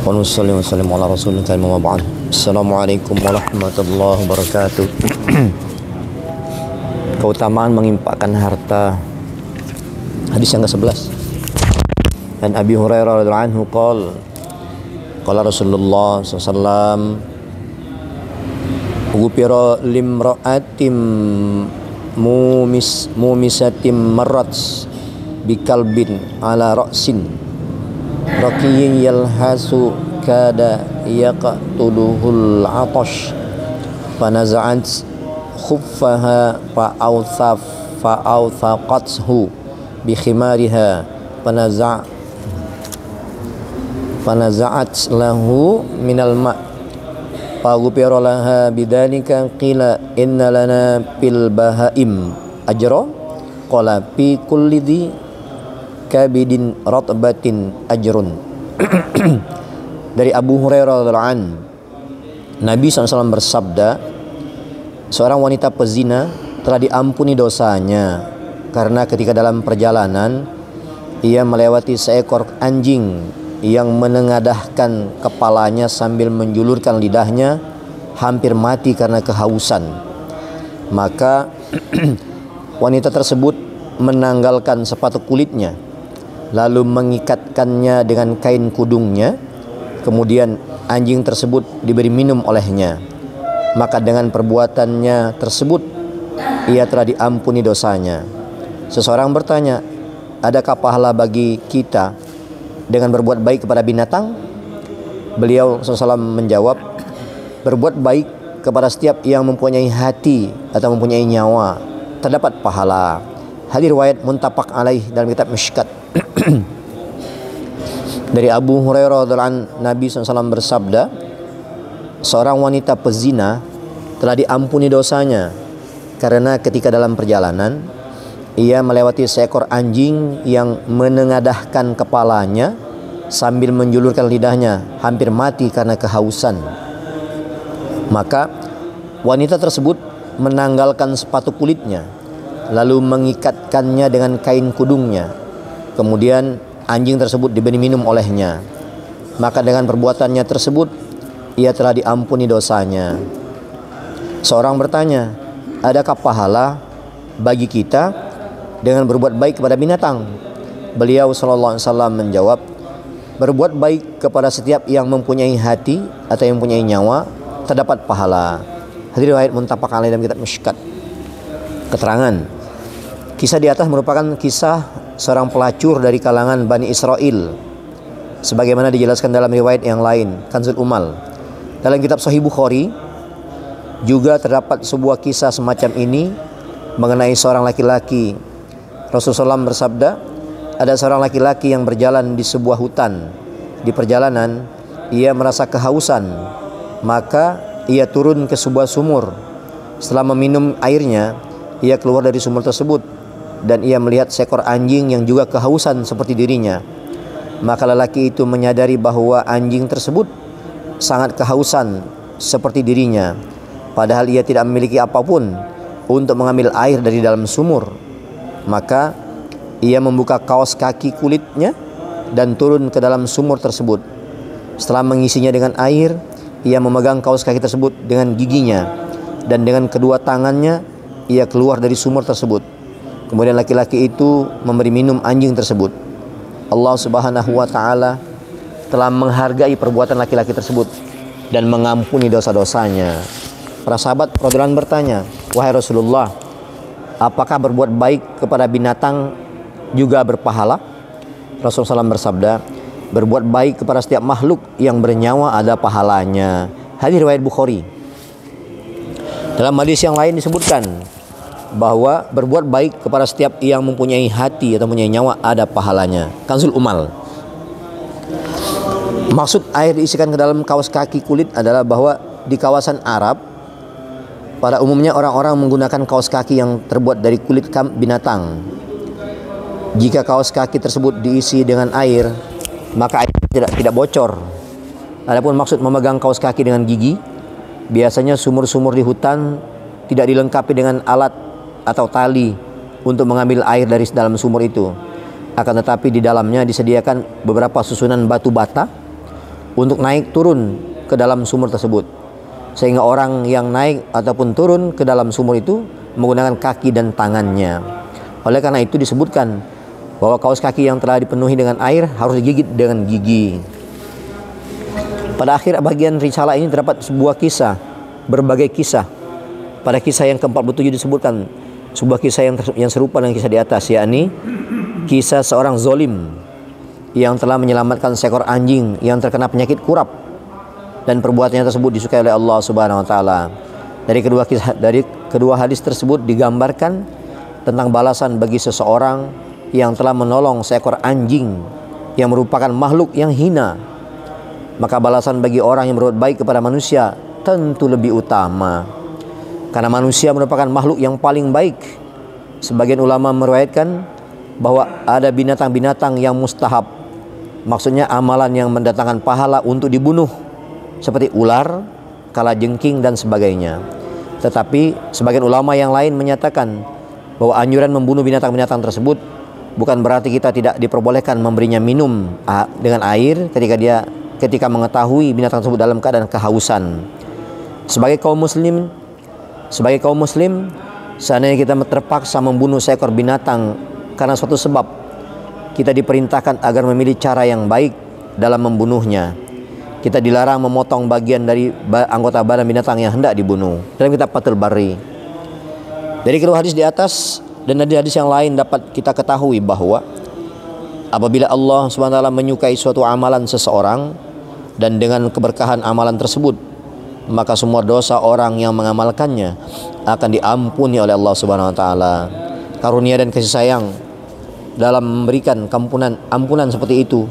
Wa nusalli wa sallim ala rasulil karim wa ba'd. Assalamualaikum warahmatullahi wabarakatuh. Keutamaan menginfakkan harta. Hadis yang ke-11. Dan Abi Hurairah radhiyallahu anhu qala Rasulullah sallallahu alaihi wasallam ghufira limra'atim mumisatim marrat bikalbin ala ra'sin raqiyin yalhasu kada yaqtuluhul atash fanaza'at khuffaha fa'awthaqathu bi khimariha fanaza'at lahu minal ma' faghufira laha bidzalika qila inna lana fil bahaim ajra qala fi kulli dhi kabidin ratbatin ajrun. Dari Abu Hurairah radhiyallahu anhu, Nabi SAW bersabda, seorang wanita pezina telah diampuni dosanya karena ketika dalam perjalanan ia melewati seekor anjing yang menengadahkan kepalanya sambil menjulurkan lidahnya, hampir mati karena kehausan. Maka wanita tersebut menanggalkan sepatu kulitnya, lalu mengikatkannya dengan kain kudungnya. Kemudian anjing tersebut diberi minum olehnya. Maka dengan perbuatannya tersebut ia telah diampuni dosanya. Seseorang bertanya, adakah pahala bagi kita dengan berbuat baik kepada binatang? Beliau SAW menjawab, berbuat baik kepada setiap yang mempunyai hati atau mempunyai nyawa terdapat pahala. Hadis riwayat muttafaq alaih dalam kitab Mishkat. Dari Abu Hurairah radhiyallahu anhu, Nabi SAW bersabda, seorang wanita pezina telah diampuni dosanya karena ketika dalam perjalanan ia melewati seekor anjing yang menengadahkan kepalanya sambil menjulurkan lidahnya, hampir mati karena kehausan. Maka wanita tersebut menanggalkan sepatu kulitnya, lalu mengikatkannya dengan kain kudungnya. Kemudian anjing tersebut diberi minum olehnya. Maka dengan perbuatannya tersebut ia telah diampuni dosanya. Seorang bertanya, adakah pahala bagi kita dengan berbuat baik kepada binatang? Beliau sallallahu alaihi wasallam menjawab, berbuat baik kepada setiap yang mempunyai hati atau yang mempunyai nyawa terdapat pahala. Hadis riwayat muttafaq alaih dalam kitab Mishkat. Keterangan, kisah di atas merupakan kisah seorang pelacur dari kalangan Bani Israel, sebagaimana dijelaskan dalam riwayat yang lain, Kanzul Umal. Dalam kitab Sahih Bukhari juga terdapat sebuah kisah semacam ini mengenai seorang laki-laki. Rasulullah SAW bersabda, ada seorang laki-laki yang berjalan di sebuah hutan. Di perjalanan ia merasa kehausan, maka ia turun ke sebuah sumur. Setelah meminum airnya, ia keluar dari sumur tersebut dan ia melihat seekor anjing yang juga kehausan seperti dirinya. Maka lelaki itu menyadari bahwa anjing tersebut sangat kehausan seperti dirinya, padahal ia tidak memiliki apapun untuk mengambil air dari dalam sumur. Maka ia membuka kaos kaki kulitnya dan turun ke dalam sumur tersebut. Setelah mengisinya dengan air, ia memegang kaos kaki tersebut dengan giginya dan dengan kedua tangannya ia keluar dari sumur tersebut. Kemudian laki-laki itu memberi minum anjing tersebut. Allah Subhanahu wa taala telah menghargai perbuatan laki-laki tersebut dan mengampuni dosa-dosanya. Para sahabat radhiyallahu anhum bertanya, wahai Rasulullah, apakah berbuat baik kepada binatang juga berpahala? Rasulullah SAW bersabda, berbuat baik kepada setiap makhluk yang bernyawa ada pahalanya. Hadis riwayat Bukhari. Dalam hadis yang lain disebutkan bahwa berbuat baik kepada setiap yang mempunyai hati atau mempunyai nyawa ada pahalanya. Kanzul Umal. Maksud air diisikan ke dalam kaos kaki kulit adalah bahwa di kawasan Arab pada umumnya orang-orang menggunakan kaos kaki yang terbuat dari kulit binatang. Jika kaos kaki tersebut diisi dengan air, maka air tidak bocor. Adapun maksud memegang kaos kaki dengan gigi, biasanya sumur-sumur di hutan tidak dilengkapi dengan alat atau tali untuk mengambil air dari dalam sumur itu. Akan tetapi di dalamnya disediakan beberapa susunan batu bata untuk naik turun ke dalam sumur tersebut, sehingga orang yang naik ataupun turun ke dalam sumur itu menggunakan kaki dan tangannya. Oleh karena itu disebutkan bahwa kaos kaki yang telah dipenuhi dengan air harus digigit dengan gigi. Pada akhir bagian risalah ini terdapat sebuah kisah, berbagai kisah. Pada kisah yang ke-47 disebutkan sebuah kisah yang serupa dengan kisah di atas, yakni kisah seorang zolim yang telah menyelamatkan seekor anjing yang terkena penyakit kurap, dan perbuatannya tersebut disukai oleh Allah Subhanahu wa taala. Dari kedua hadis tersebut digambarkan tentang balasan bagi seseorang yang telah menolong seekor anjing yang merupakan makhluk yang hina. Maka balasan bagi orang yang berbuat baik kepada manusia tentu lebih utama, karena manusia merupakan makhluk yang paling baik. Sebagian ulama meriwayatkan bahwa ada binatang-binatang yang mustahab, maksudnya amalan yang mendatangkan pahala untuk dibunuh, seperti ular, kalajengking dan sebagainya. Tetapi sebagian ulama yang lain menyatakan bahwa anjuran membunuh binatang-binatang tersebut bukan berarti kita tidak diperbolehkan memberinya minum dengan air ketika mengetahui binatang tersebut dalam keadaan kehausan. Sebagai kaum muslim, seandainya kita terpaksa membunuh seekor binatang karena suatu sebab, kita diperintahkan agar memilih cara yang baik dalam membunuhnya. Kita dilarang memotong bagian dari anggota badan binatang yang hendak dibunuh. Dalam kitab Fathul Bari. Dari kedua hadis di atas dan dari hadis yang lain dapat kita ketahui bahwa apabila Allah SWT menyukai suatu amalan seseorang dan dengan keberkahan amalan tersebut, maka semua dosa orang yang mengamalkannya akan diampuni oleh Allah Subhanahu wa taala. Karunia dan kasih sayang dalam memberikan ampunan seperti itu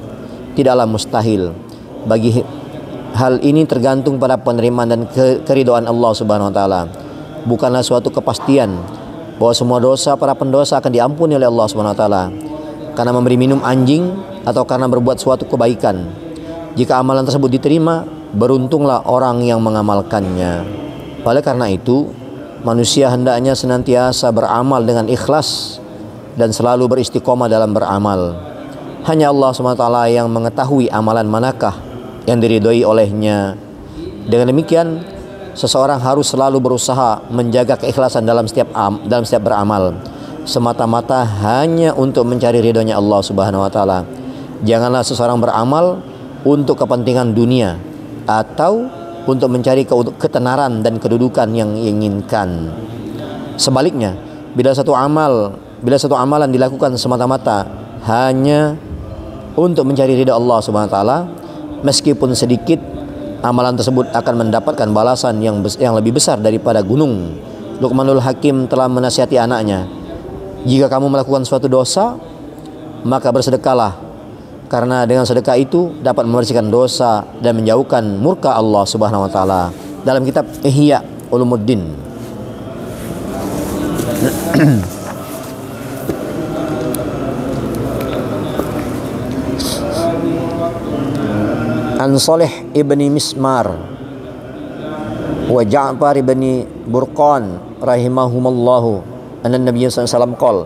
tidaklah mustahil. Bagi hal ini tergantung pada penerimaan dan keridhaan Allah Subhanahu wa taala. Bukanlah suatu kepastian bahwa semua dosa para pendosa akan diampuni oleh Allah Subhanahu wa taala karena memberi minum anjing atau karena berbuat suatu kebaikan. Jika amalan tersebut diterima, beruntunglah orang yang mengamalkannya. Oleh karena itu, manusia hendaknya senantiasa beramal dengan ikhlas dan selalu beristiqomah dalam beramal. Hanya Allah SWT yang mengetahui amalan manakah yang diridhoi olehnya. Dengan demikian, seseorang harus selalu berusaha menjaga keikhlasan dalam setiap beramal, semata-mata hanya untuk mencari ridhonya Allah Subhanahu wa taala. Janganlah seseorang beramal untuk kepentingan dunia atau untuk mencari ketenaran dan kedudukan yang diinginkan. Sebaliknya, bila satu amalan dilakukan semata-mata hanya untuk mencari ridha Allah Subhanahu wa taala, meskipun sedikit, amalan tersebut akan mendapatkan balasan yang lebih besar daripada gunung. Luqmanul Hakim telah menasihati anaknya, jika kamu melakukan suatu dosa, maka bersedekahlah, karena dengan sedekah itu dapat membersihkan dosa dan menjauhkan murka Allah Subhanahu wa taala. Dalam kitab Ihya Ulumuddin. An Salih ibni Mismar wa Ja'far ibni Burqan rahimahumallahu anna Nabiy sallallahu alaihi wasallam qala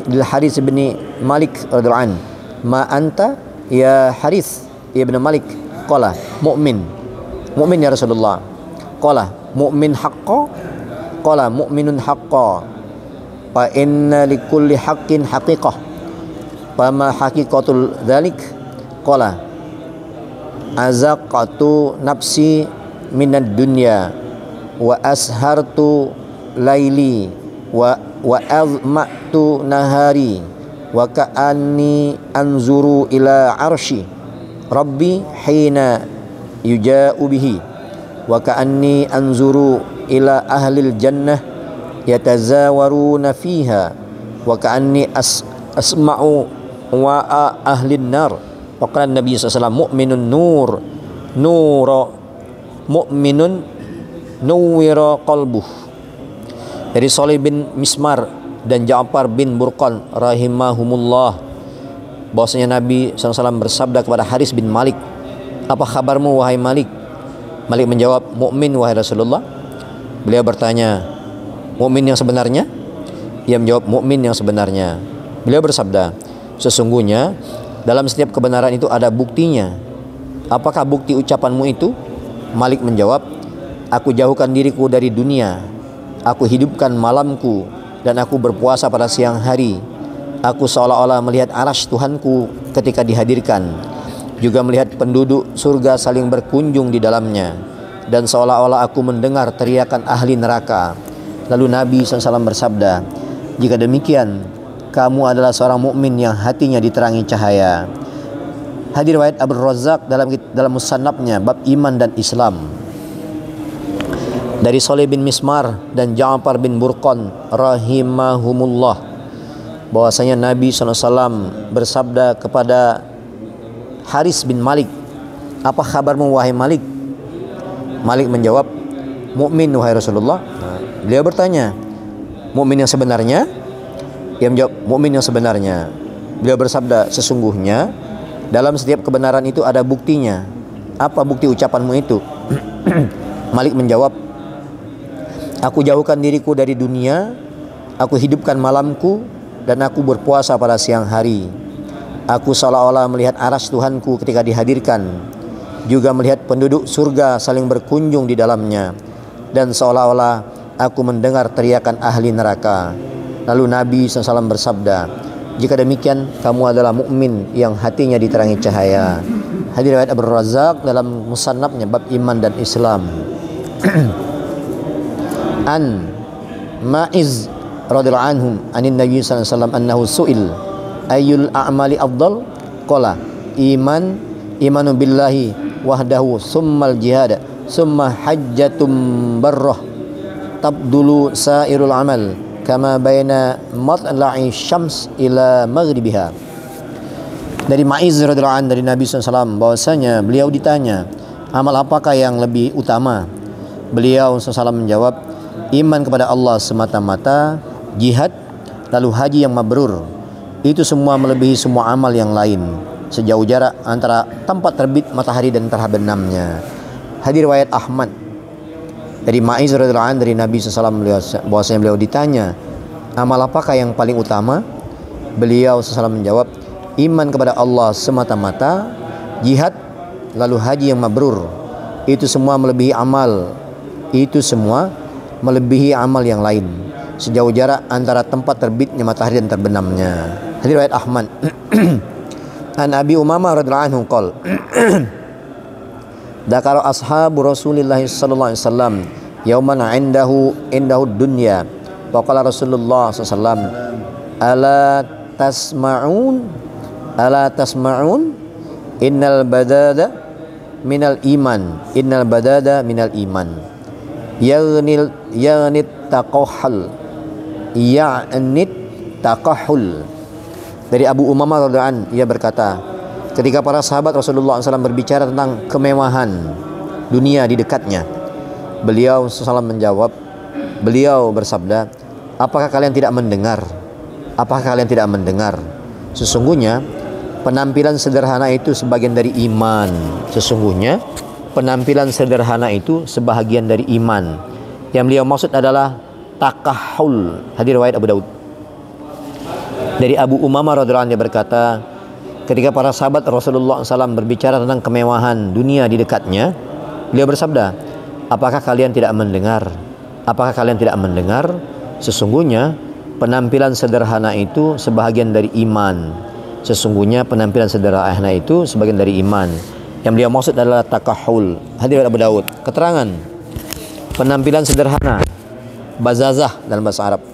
lil Harits ibni Malik radhiyallahu anhu, ma anta ya Harits ibn Malik? Qala mu'min ya Rasulullah. Qala mu'min haqqan? Qala mu'minun haqqan. Fa inna likulli haqqin haqiqah. Fa ma haqiqatul dzalik? Qala azaqatu nafsi minad dunya wa ashartu laili wa azma'tu nahari wa ka'anni anzuru ila arsy rabbi hina yuja'u bihi wa ka'anni anzuru ila ahlil jannah yatazawaruna fiha wa ka'anni asma'u wa'a ahlin nar. Faqala Nabi SAW, mu'minun mu'minun nuwira qalbuh. Dari Salih bin Mismar dan Ja'far bin Burqan rahimahumullah, bahwasanya Nabi SAW bersabda kepada Haris bin Malik, apa kabarmu wahai Malik? Malik menjawab, mukmin wahai Rasulullah. Beliau bertanya, mukmin yang sebenarnya? Ia menjawab, mukmin yang sebenarnya. Beliau bersabda, sesungguhnya dalam setiap kebenaran itu ada buktinya. apakah bukti ucapanmu itu? Malik menjawab, aku jauhkan diriku dari dunia, aku hidupkan malamku, dan aku berpuasa pada siang hari. Aku seolah-olah melihat arasy Tuhanku ketika dihadirkan, juga melihat penduduk surga saling berkunjung di dalamnya, dan seolah-olah aku mendengar teriakan ahli neraka. Lalu Nabi SAW bersabda, jika demikian, kamu adalah seorang mukmin yang hatinya diterangi cahaya. Hadis riwayat Abu Razzaq dalam musannafnya bab iman dan Islam. Dari Salih bin Mismar dan Ja'far bin Burqan rahimahumullah, bahwasanya Nabi SAW bersabda kepada Haris bin Malik, apa kabarmu wahai Malik? Malik menjawab, mukmin wahai Rasulullah. Beliau bertanya, mukmin yang sebenarnya? Ia menjawab, mukmin yang sebenarnya. Beliau bersabda, sesungguhnya dalam setiap kebenaran itu ada buktinya. Apa bukti ucapanmu itu? Malik menjawab, aku jauhkan diriku dari dunia, aku hidupkan malamku, dan aku berpuasa pada siang hari. Aku seolah-olah melihat arasy Tuhanku ketika dihadirkan, juga melihat penduduk surga saling berkunjung di dalamnya, dan seolah-olah aku mendengar teriakan ahli neraka. Lalu Nabi SAW bersabda, jika demikian kamu adalah mukmin yang hatinya diterangi cahaya. Hadis riwayat Abu Razzaq dalam musannafnya bab iman dan Islam. An Ma'iz radhiyallahu anhum anin Nabi sallallahu alaihi wasallam annahu su'il ayyul a'mali afdal? Qala imanu billahi wahdahu summal jihad summa hajjatum barrah tabdulu sairul amal kama baina matla'i syams ila maghribiha. Dari Ma'iz radhiyallahu anhu dari Nabi SAW bahwasanya beliau ditanya, amal apakah yang lebih utama? Beliau SAW menjawab, iman kepada Allah semata-mata, jihad, lalu haji yang mabrur. Itu semua melebihi semua amal yang lain, sejauh jarak antara tempat terbit matahari dan terbenamnya. Hadis riwayat Ahmad. Dari Ma'iz radhiyallahu anhu dari Nabi SAW bahwasanya beliau ditanya, amal apakah yang paling utama? Beliau SAW menjawab, iman kepada Allah semata-mata, jihad, lalu haji yang mabrur. Itu semua melebihi amal yang lain, sejauh jarak antara tempat terbitnya matahari dan terbenamnya. Hadis riwayat Ahmad. An Abi Umamah radhiyallahu anhu qol Dakara ashabu Rasulillah sallallahu alaihi wasallam yauman indahu dunya. Faqala Rasulullah sallallahu alaihi wasallam, ala tasma'un innal badada minal iman yaghnit taqahhul. Dari Abu Umamah radhiyallahu anhu, ia berkata, ketika para sahabat Rasulullah SAW berbicara tentang kemewahan dunia di dekatnya, beliau SAW menjawab, beliau bersabda, apakah kalian tidak mendengar? Sesungguhnya penampilan sederhana itu sebagian dari iman. Yang beliau maksud adalah takahul. Hadis riwayat Abu Daud. Dari Abu Umamah radhiyallahu anhu, dia berkata, ketika para sahabat Rasulullah SAW berbicara tentang kemewahan dunia di dekatnya, beliau bersabda, apakah kalian tidak mendengar? Sesungguhnya penampilan sederhana itu sebahagian dari iman. Yang beliau maksud adalah takahul. Hadis Abu Daud. Keterangan penampilan sederhana, bazazah dalam bahasa Arab,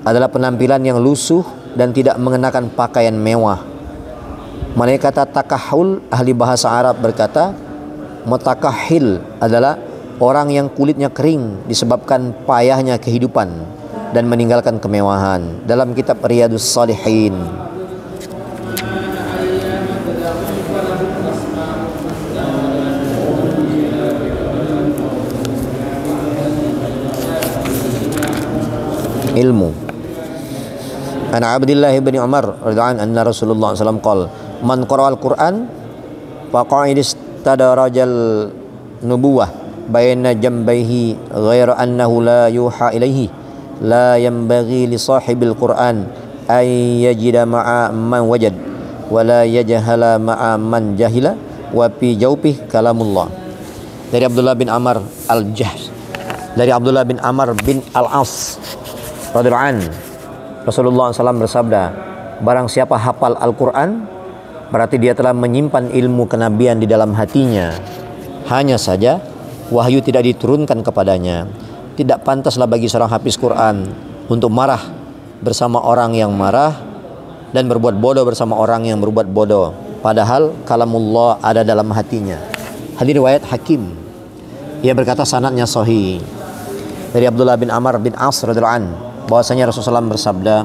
adalah penampilan yang lusuh dan tidak mengenakan pakaian mewah. Manakala kata takahul, ahli bahasa Arab berkata, mutakahhil adalah orang yang kulitnya kering disebabkan payahnya kehidupan dan meninggalkan kemewahan. Dalam kitab Riyadhus Shalihin. Ilmu. Ana Abdullah bin Umar radhiyallahu anhu anna Rasulullah sallallahu alaihi wasallam qala man qara'al Qur'an faqa'id istadarajal nubuwah baina jambaihi ghaira annahu la yuha ilaihi la yanbaghi li sahibil Qur'an ay yajida ma'a man wajad wa la yajhala ma'a man jahila wa fi jawfih kalamullah. Dari Abdullah bin Amr al-Jahsh, dari Abdullah bin Amr bin al-As radhiyallahu anhu, Rasulullah SAW bersabda, barang siapa hafal Al-Quran, berarti dia telah menyimpan ilmu kenabian di dalam hatinya. Hanya saja wahyu tidak diturunkan kepadanya. Tidak pantaslah bagi seorang hafiz Quran untuk marah bersama orang yang marah dan berbuat bodoh bersama orang yang berbuat bodoh, padahal kalamullah ada dalam hatinya. Hadis riwayat Hakim. Ia berkata sanadnya sahih. Dari Abdullah bin Amr bin As radhiyallahu anhu, bahwasanya Rasulullah SAW bersabda,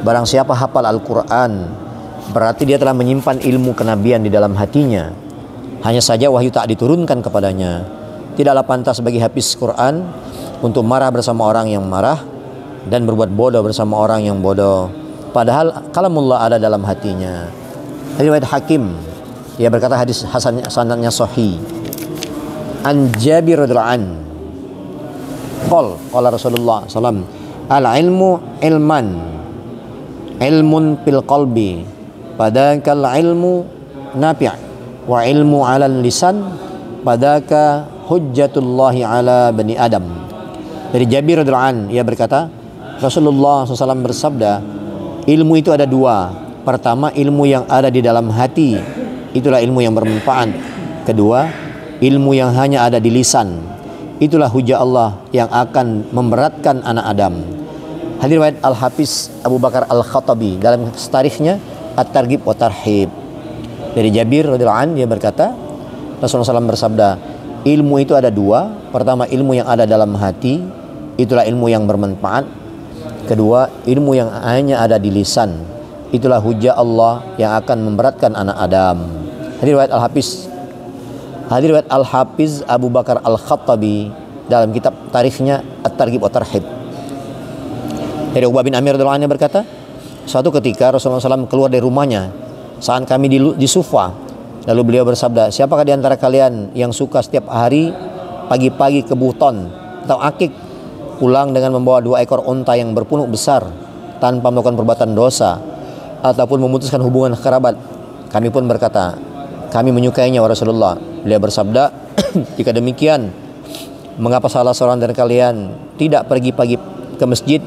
barang siapa hafal Al-Quran, berarti dia telah menyimpan ilmu kenabian di dalam hatinya. Hanya saja wahyu tak diturunkan kepadanya. Tidaklah pantas bagi hafiz Quran untuk marah bersama orang yang marah dan berbuat bodoh bersama orang yang bodoh, padahal kalamullah ada dalam hatinya. Riwayat Hakim. Ia berkata hadis hasan, sanadnya sahih. An Jabir radhiyallahu anhu, qala Rasulullah SAW, al-ilmu ilman, ilmun fil qalbi, padakal ilmu nafi', wa ilmu 'alal lisan, padaka hujjatullahi 'ala bani Adam. Dari Jabir radhiyallahu anhu, ia berkata, Rasulullah SAW bersabda, ilmu itu ada dua. Pertama, ilmu yang ada di dalam hati, itulah ilmu yang bermanfaat. Kedua, ilmu yang hanya ada di lisan, itulah hujah Allah yang akan memberatkan anak Adam. Hadis riwayat Al-Hafiz Abu Bakar Al-Khattabi dalam tarikhnya At-Targhib wa Tarhib. Dari Jabir radhiyallahu anhu, dia berkata, Rasulullah SAW bersabda, ilmu itu ada dua. Pertama, ilmu yang ada dalam hati, itulah ilmu yang bermanfaat. Kedua, ilmu yang hanya ada di lisan, itulah hujah Allah yang akan memberatkan anak Adam. Hadis riwayat Al-Hafiz Abu Bakar Al-Khattabi dalam kitab tarikhnya At-Targhib wa Tarhib. Dari Uqbah bin Amir radhiyallahu anhu berkata, suatu ketika Rasulullah SAW keluar dari rumahnya saat kami di Sufa. Lalu beliau bersabda, siapakah di antara kalian yang suka setiap hari pagi-pagi ke Buton atau Akik pulang dengan membawa 2 ekor unta yang berpunuk besar tanpa melakukan perbuatan dosa ataupun memutuskan hubungan kerabat? Kami pun berkata, kami menyukainya wa Rasulullah. Beliau bersabda, jika demikian, mengapa salah seorang dari kalian tidak pergi pagi ke masjid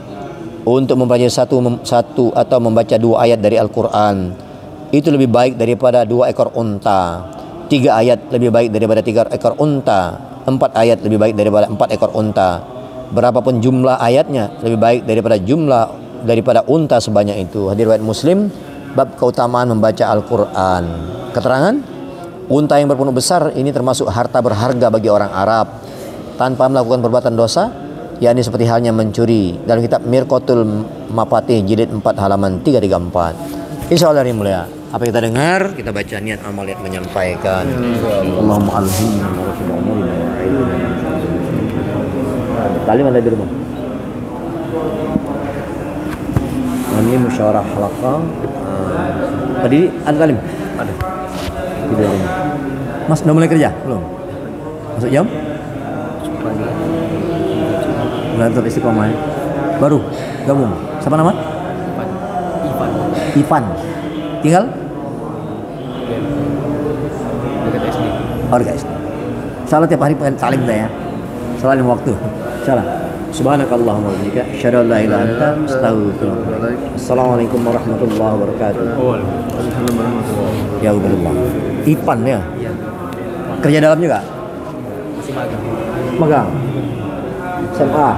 untuk mempelajari satu atau membaca 2 ayat dari Al-Quran? Itu lebih baik daripada 2 ekor unta. 3 ayat lebih baik daripada 3 ekor unta. 4 ayat lebih baik daripada 4 ekor unta. Berapapun jumlah ayatnya, lebih baik daripada unta sebanyak itu. Hadis riwayat Muslim, bab keutamaan membaca Al-Quran. Keterangan, unta yang berpunuk besar ini termasuk harta berharga bagi orang Arab tanpa melakukan perbuatan dosa, yakni seperti halnya mencuri. Dalam kitab Mirqatul Mafatih jilid 4 halaman 334. Insyaallah dari mulia, apa yang kita dengar kita baca, niat amal yang menyampaikan. Allahumma alhimna wa rasul umurina wa aidina. Talim ada di rumah. Ini musyawarah halaqah. Tadi ada talim? Ada. Tidak ada. Mas udah mulai kerja? Belum? Masuk jam? Belajar istiqomah. Baru gabung. Siapa nama? Ivan. Tinggal? Dekat SD. Oh, dekat SD. Salah tiap hari talim kita ya. Salah 5 waktu. Salah. Subhanakallahumma wa bihamdika asyhadu an la ilaha illa anta astaghfiruka. Assalamualaikum warahmatullahi wabarakatuh. Waalaikumsalam warahmatullahi wabarakatuh. Ya Allah. Ipan ya? Iya. Kerja dalam juga? Masih magang. Magang. SMA.